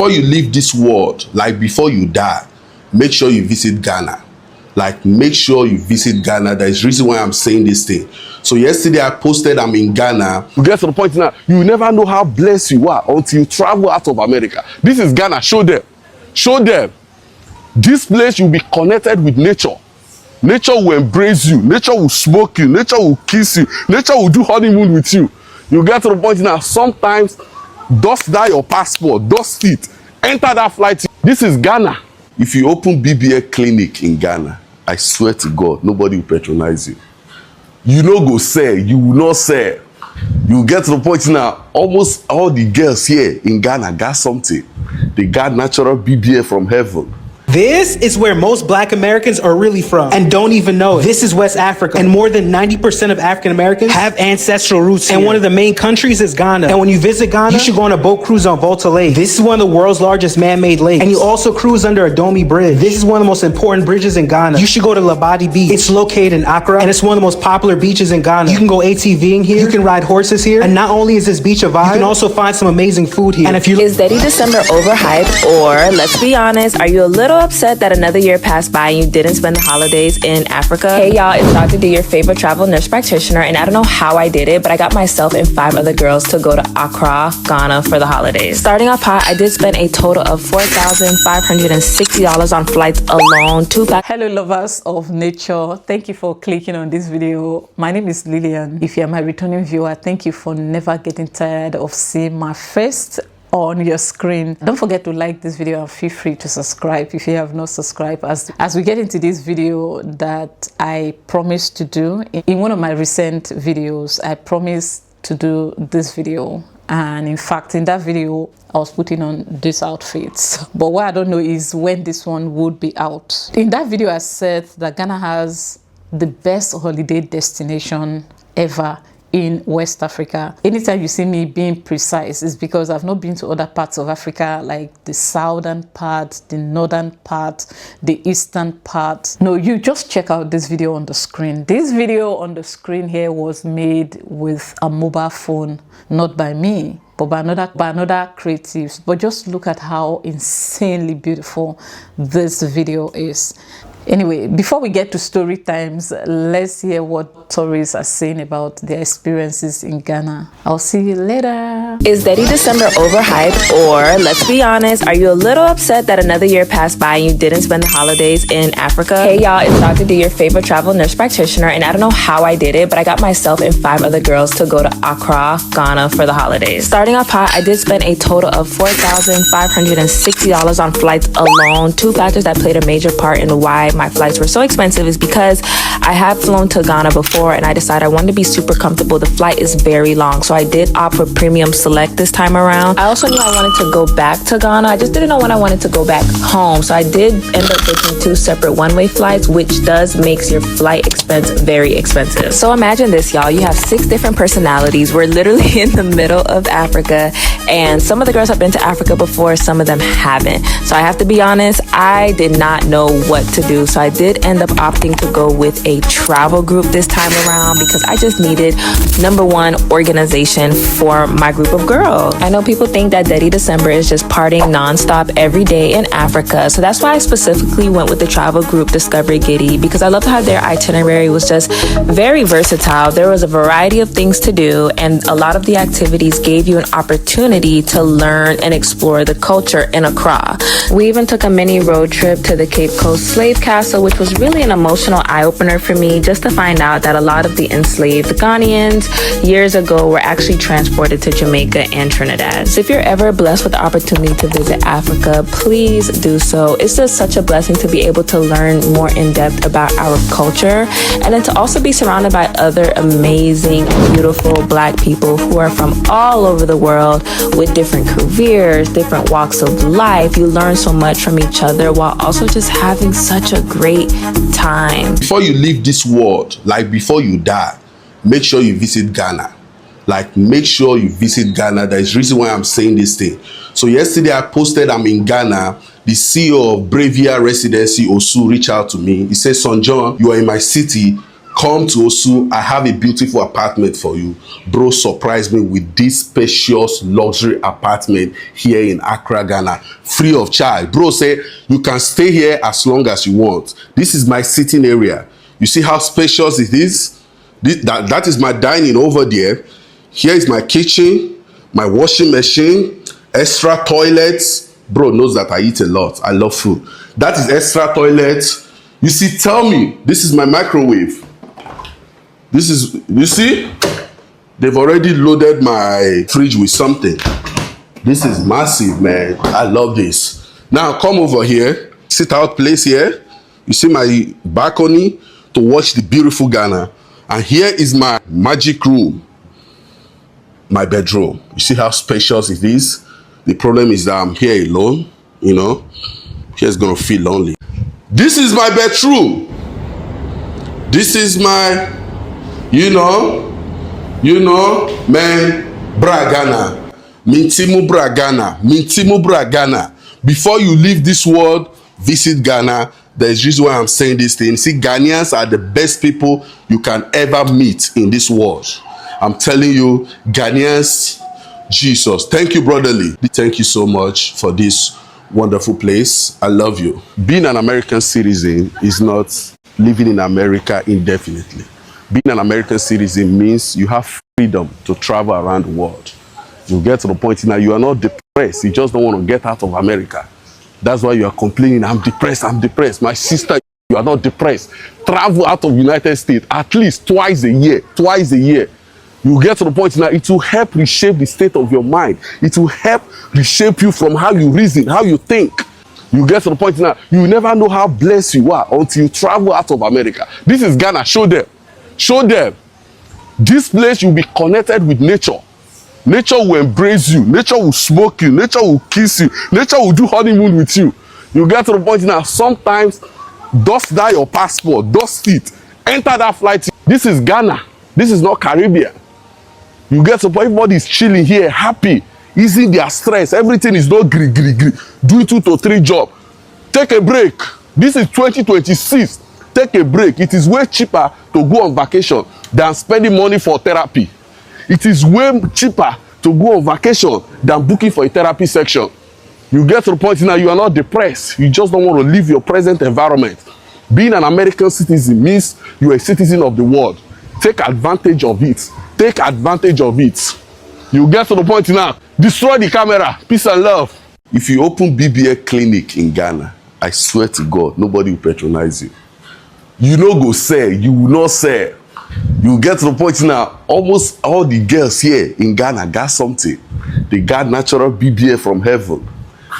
before you leave this world, like before you die, make sure you visit Ghana. Like, make sure you visit Ghana. There's reason why I'm saying this thing. So yesterday I posted I'm in Ghana. You get to the point now, you never know how blessed you are until you travel out of America. This is Ghana. Show them. Show them. This place, you'll be connected with nature. Nature will embrace you. Nature will smoke you. Nature will kiss you. Nature will do honeymoon with you. You get to the point now, sometimes dust that your passport, dust it, enter that flight. This is Ghana. If you open BBA clinic in Ghana, I swear to God, nobody will patronize you. You no go sell, you will not sell. You get to the point now, almost all the girls here in Ghana got something. They got natural BBA from heaven. This is where most Black Americans are really from and don't even know it. This is West Africa, and more than 90% of African Americans have ancestral roots here. And one of the main countries is Ghana. And when you visit Ghana, you should go on a boat cruise on Volta Lake. This is one of the world's largest man-made lakes. And you also cruise under a Domi Bridge. This is one of the most important bridges in Ghana. You should go to Labadi Beach. It's located in Accra, and it's one of the most popular beaches in Ghana. You can go ATVing here. You can ride horses here. And not only is this beach a vibe, you can also find some amazing food here. And if you Is Daddy December overhyped, or let's be honest, are you a little upset that another year passed by and you didn't spend the holidays in Africa? Hey y'all, it's Dr. D, your favorite travel nurse practitioner, and I don't know how I did it, but I got myself and 5 other girls to go to Accra, Ghana for the holidays. Starting off hot, I did spend a total of $4,560 on flights alone. Hello lovers of nature, thank you for clicking on this video. My name is Lillian. If you're my returning viewer, thank you for never getting tired of seeing my face on your screen. Don't forget to like this video and feel free to subscribe if you have not subscribed, as we get into this video that I promised to do. In one of my recent videos, I promised to do this video, and in fact in that video I was putting on these outfits, but what I don't know is when this one would be out. In that video I said that Ghana has the best holiday destination ever in West Africa. Anytime you see me being precise, is because I've not been to other parts of Africa, like the southern part, the northern part, the eastern part. No, you just check out this video on the screen. This video on the screen here was made with a mobile phone, not by me, but by another creatives. But just look at how insanely beautiful this video is. Anyway, before we get to story times, let's hear what tourists are saying about their experiences in Ghana. I'll see you later. Is Daddy December overhyped, or let's be honest, are you a little upset that another year passed by and you didn't spend the holidays in Africa? Hey y'all, it's Dr. D, your favorite travel nurse practitioner, and I don't know how I did it, but I got myself and 5 other girls to go to Accra, Ghana for the holidays. Starting off hot, I did spend a total of $4,560 on flights alone. 2 factors that played a major part in why my flights were so expensive is because I have flown to Ghana before and I decided I wanted to be super comfortable. The flight is very long, so I did opt for premium select this time around. I also knew I wanted to go back to Ghana. I just didn't know when I wanted to go back home, so I did end up taking 2 separate one-way flights, which does makes your flight expense very expensive. So imagine this, y'all. You have 6 different personalities. We're literally in the middle of Africa, and some of the girls have been to Africa before, some of them haven't. So I have to be honest, I did not know what to do. So I did end up opting to go with a travel group this time around because I just needed, number one, organization for my group of girls. I know people think that Daddy December is just partying nonstop every day in Africa. So that's why I specifically went with the travel group Discovery Giddy, because I loved how their itinerary was just very versatile. There was a variety of things to do, and a lot of the activities gave you an opportunity to learn and explore the culture in Accra. We even took a mini road trip to the Cape Coast Slave Castle, which was really an emotional eye-opener for me, just to find out that a lot of the enslaved Ghanaians years ago were actually transported to Jamaica and Trinidad. So if you're ever blessed with the opportunity to visit Africa, please do so. It's just such a blessing to be able to learn more in depth about our culture, and then to also be surrounded by other amazing, beautiful Black people who are from all over the world with different careers, different walks of life. You learn so much from each other while also just having such a great time. Before you leave this world, like before you die, make sure you visit Ghana. Like, make sure you visit Ghana. There's reason why I'm saying this thing. So yesterday I posted I'm in Ghana. The CEO of Bravia Residency, Osu, reached out to me. He said, Son John, you are in my city. come to Osu. I have a beautiful apartment for you. Bro surprised me with this spacious luxury apartment here in Accra, Ghana, free of charge. Bro said you can stay here as long as you want. This is my sitting area. You see how spacious it is? That is my dining over there. Here is my kitchen, my washing machine, extra toilets. Bro knows that I eat a lot. I love food. That is extra toilets. You see, tell me, this is my microwave. This is, you see, they've already loaded my fridge with something. This is massive, man. I love this. Now come over here, sit out place here. You see my balcony to watch the beautiful Ghana. And here is my magic room, my bedroom. You see how spacious it is? The problem is that I'm here alone, you know. Here's gonna feel lonely. This is my bedroom. This is my, you know, man, Bragana. Mintimu Bragana. Before you leave this world, visit Ghana. There's reason why I'm saying this thing. See, Ghanaians are the best people you can ever meet in this world. I'm telling you, Ghanaians, Jesus. Thank you, brotherly. Thank you so much for this wonderful place. I love you. Being an American citizen is not living in America indefinitely. Being an American citizen means you have freedom to travel around the world. You get to the point now you are not depressed. You just don't want to get out of America. That's why you are complaining, I'm depressed. My sister, you are not depressed. Travel out of United States at least twice a year. You get to the point now, it will help reshape the state of your mind. It will help reshape you from how you reason, how you think. You get to the point now, you will never know how blessed you are until you travel out of America. This is Ghana. Show them. This place you'll be connected with nature. Nature will embrace you. Nature will smoke you. Nature will kiss you. Nature will do honeymoon with you. You get to the point now, sometimes dust that your passport, dust it, enter that flight. This is Ghana. This is not Caribbean. You get to the point, everybody is chilling here, happy, easing their stress. Everything is not gree. Doing 2 to 3 jobs. Take a break. This is 2026. Take a break. It is way cheaper to go on vacation than spending money for therapy. It is way cheaper to go on vacation than booking for a therapy section. You get to the point now you are not depressed. You just don't want to leave your present environment. Being an American citizen means you are a citizen of the world. Take advantage of it. You get to the point now. Destroy the camera. Peace and love. If you open BBA clinic in Ghana, I swear to God, nobody will patronize you. You no go sell. You will not sell. You get to the point now, almost all the girls here in Ghana got something. They got natural BBA from heaven.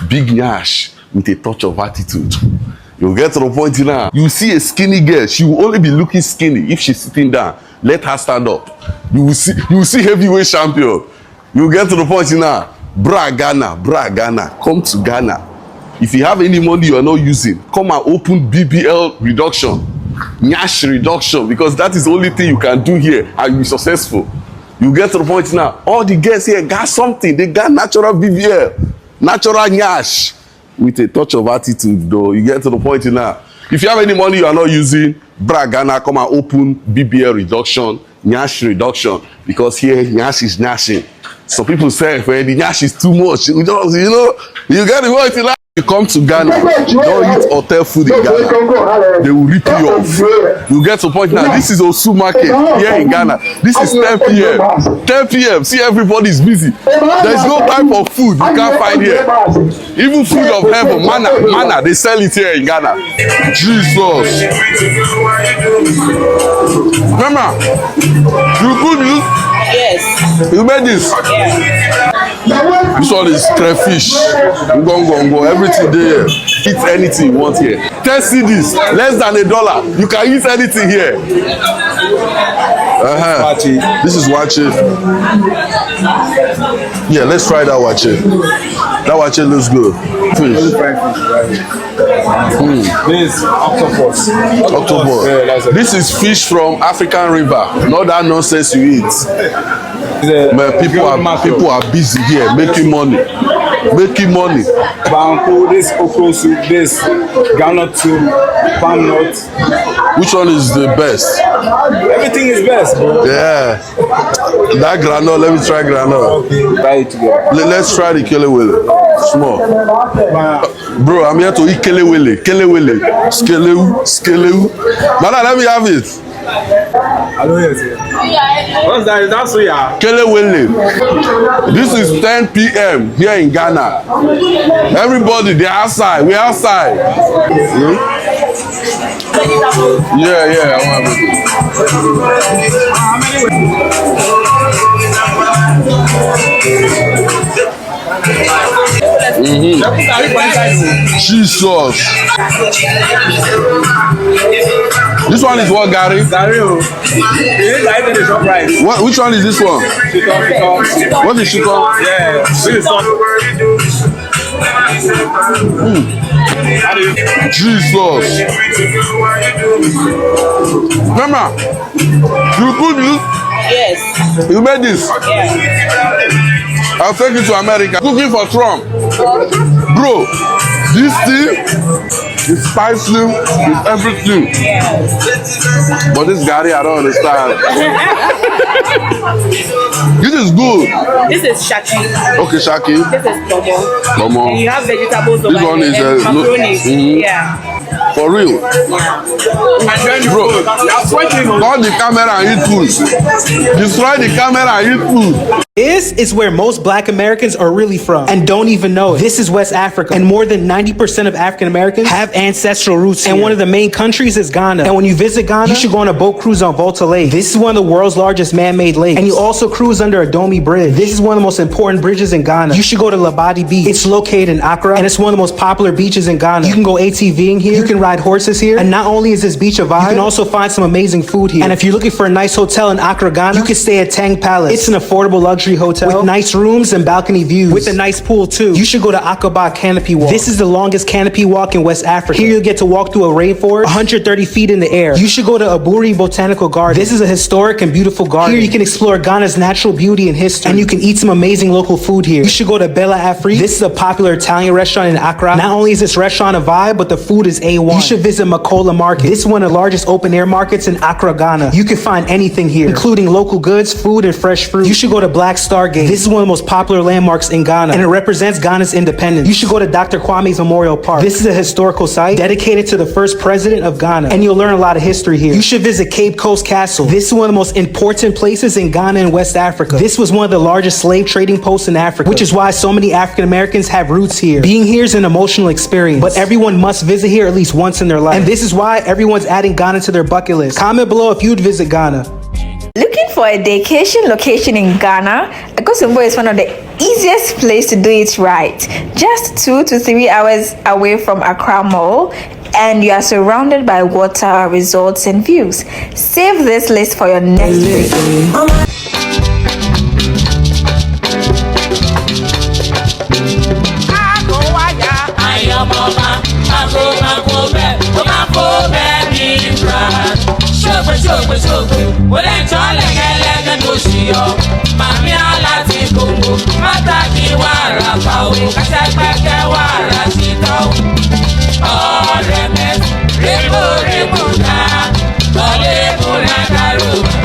Big nyash with a touch of attitude. You get to the point now, you see a skinny girl, she will only be looking skinny if she's sitting down. Let her stand up. You will see heavyweight champion. You get to the point now, Bra Ghana, come to Ghana. If you have any money you are not using, come and open BBL reduction, nyash reduction, because that is the only thing you can do here and be successful. You get to the point now, all the girls here got something. They got natural BBL, natural nyash with a touch of attitude though. You get to the point now. If you have any money you are not using, Bra Ghana, come and open BBL reduction, nyash reduction, because here nyash is nyashing. Some people say when the nyash is too much, you know, you get the point in life. You come to Ghana, you don't eat hotel food in Ghana, they will rip you off. You get to the point now, this is Osu market here in Ghana. This is 10 p.m. 10 p.m. See, everybody is busy. There is no type of food you can't find here. Even food of heaven, manna, they sell it here in Ghana. Jesus. Remember, you could use. Yes. You made this? Yeah. This one is crayfish. Go. Everything there. Eat anything you want here. 10 cedis, less than $1. You can eat anything here. This is wache. Yeah, let's try that wache. That wache looks good. Fish. This is octopus. Octopus. This is fish from African river. Not that nonsense you eat. But people are busy here making money. making money. Banku, this okra soup, this groundnut soup, palm nut. Which one is the best? Everything is best, bro. Yeah. That granola, let me try granola. Okay, buy it together. Let's try the kelewele. Small. Wow. Bro, I'm here to eat kelewele. Kelewele. Skeleu. Skeleu. Mother, let me have it. Hello, yes. What's that? Is that soya? Kelewele. This is 10 p.m. here in Ghana. Everybody, they're outside. We're outside. Yeah, I want to. Jesus. This one is what, Gary? What? Which one is this one? What is chicken? Yeah, this is Jesus. Mama, you cook this? Yes. You made this? Yeah. I'll take it to America. Cooking for Trump. Bro, this thing is spicy with everything. But this Gary, I don't understand. This is good. This is shaki. Okay, Shaki. This is bobo. Momo. And you have vegetables over This one is macaroni. Yeah. For real. Bro, call the camera and eat food. Destroy the camera and eat food. This is where most black Americans are really from and don't even know it. This is West Africa, and more than 90% of African Americans have ancestral roots here. And one of the main countries is Ghana. And when you visit Ghana, you should go on a boat cruise on Volta Lake. This is one of the world's largest man-made lakes. And you also cruise under a Domi Bridge. This is one of the most important bridges in Ghana. You should go to Labadi Beach. It's located in Accra, and it's one of the most popular beaches in Ghana. You can go ATVing here. You can ride horses here. And not only is this beach a vibe, you can also find some amazing food here. And if you're looking for a nice hotel in Accra, Ghana, you can stay at Tang Palace. It's an affordable luxury hotel with nice rooms and balcony views with a nice pool too. You should go to Akaba Canopy Walk. This is the longest canopy walk in West Africa. Here you'll get to walk through a rainforest 130 feet in the air. You should go to Aburi Botanical Garden. This is a historic and beautiful garden. Here you can explore Ghana's natural beauty and history, and you can eat some amazing local food here. You should go to Bella Afri. This is a popular Italian restaurant in Accra. Not only is this restaurant a vibe, but the food is A1. You should visit Makola Market. This is one of the largest open air markets in Accra, Ghana. You can find anything here, including local goods, food, and fresh fruit. You should go to Black Star Gate. This is one of the most popular landmarks in Ghana, and it represents Ghana's independence. You should go to Dr. Kwame's Memorial Park. This is a historical site dedicated to the first president of Ghana, and you'll learn a lot of history here. You should visit Cape Coast Castle. This is one of the most important places in Ghana and West Africa. This was one of the largest slave trading posts in Africa, which is why so many African Americans have roots here. Being here is an emotional experience, but everyone must visit here at least once in their life. And this is why everyone's adding Ghana to their bucket list. Comment below if you'd visit Ghana. Looking for a vacation location in Ghana? Akosombo is one of the easiest place to do it right. Just 2 to 3 hours away from Accra Mall, and you are surrounded by water, resorts, and views. Save this list for your next trip.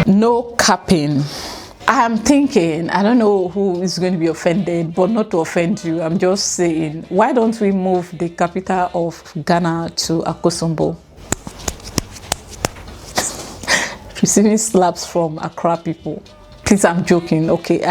No capping. I am thinking, I don't know who is going to be offended, but not to offend you, I'm just saying, why don't we move the capital of Ghana to Akosombo? Receiving slaps from Accra people. Please, I'm joking, okay?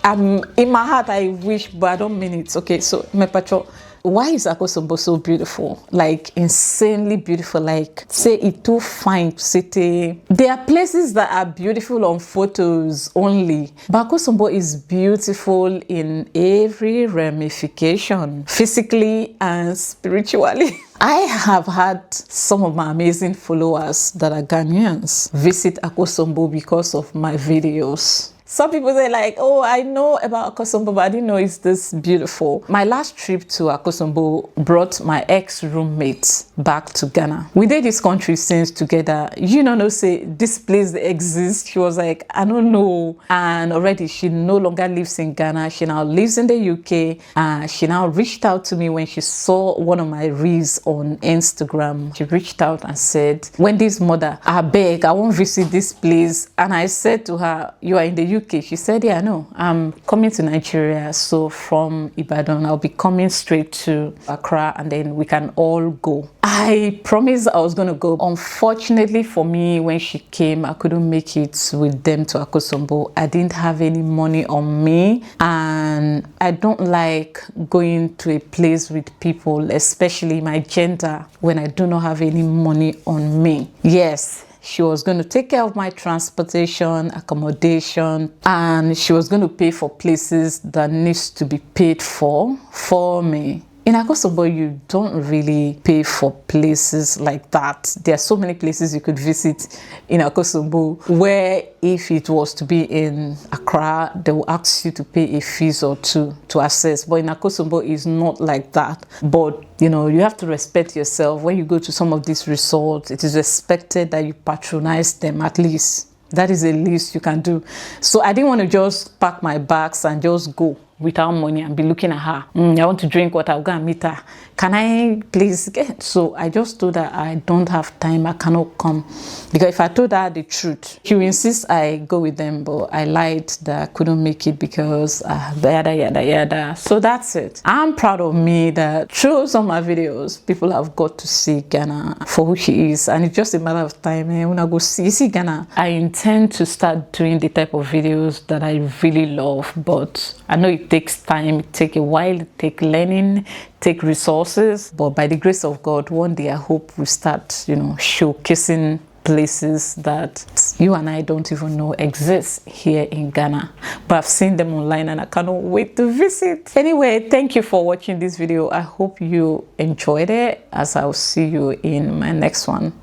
I'm in my heart, I wish, but I don't mean it. Okay, so Mepacho, why is Akosombo so beautiful? Like insanely beautiful, like say it too fine city. There are places that are beautiful on photos only, but Akosombo is beautiful in every ramification, physically and spiritually. I have had some of my amazing followers that are Ghanaians visit Akosombo because of my videos. Some people say like, oh, I know about Akosombo, but I didn't know it's this beautiful. My last trip to Akosombo brought my ex-roommate back to Ghana. We did this country since together. You know, say this place exists. She was like, I don't know. And already she no longer lives in Ghana. She now lives in the UK. She now reached out to me when she saw one of my reels on Instagram. She reached out and said, Wendy's mother, I beg, I won't visit this place. And I said to her, you are in the UK? She said, yeah, no, I'm coming to Nigeria. So from Ibadan, I'll be coming straight to Accra and then we can all go. I promised I was going to go. Unfortunately for me, when she came, I couldn't make it with them to Akosombo. I didn't have any money on me and I don't like going to a place with people, especially my gender, when I do not have any money on me. Yes, she was going to take care of my transportation, accommodation, and she was going to pay for places that needs to be paid for me. In Akosombo, you don't really pay for places like that. There are so many places you could visit in Akosombo where if it was to be in Accra, they will ask you to pay a fees or two to access. But in Akosombo, it's not like that. But you know, you have to respect yourself. When you go to some of these resorts, it is expected that you patronize them at least. That is the least you can do. So I didn't want to just pack my bags and just go without money and be looking at her. I want to drink water, I'll go and meet her. Can I please get? So I just told her I don't have time, I cannot come. Because if I told her the truth, she will insist I go with them, but I lied that I couldn't make it because yada yada yada. So that's it. I'm proud of me that through some of my videos, people have got to see Ghana for who she is. And it's just a matter of time. When I go see Ghana, I intend to start doing the type of videos that I really love, but I know it takes time, it takes a while, it takes learning, take resources, but by the grace of God, one day I hope we start, you know, showcasing places that you and I don't even know exist here in Ghana, but I've seen them online and I cannot wait to visit. Anyway, thank you for watching this video. I hope you enjoyed it, as I'll see you in my next one.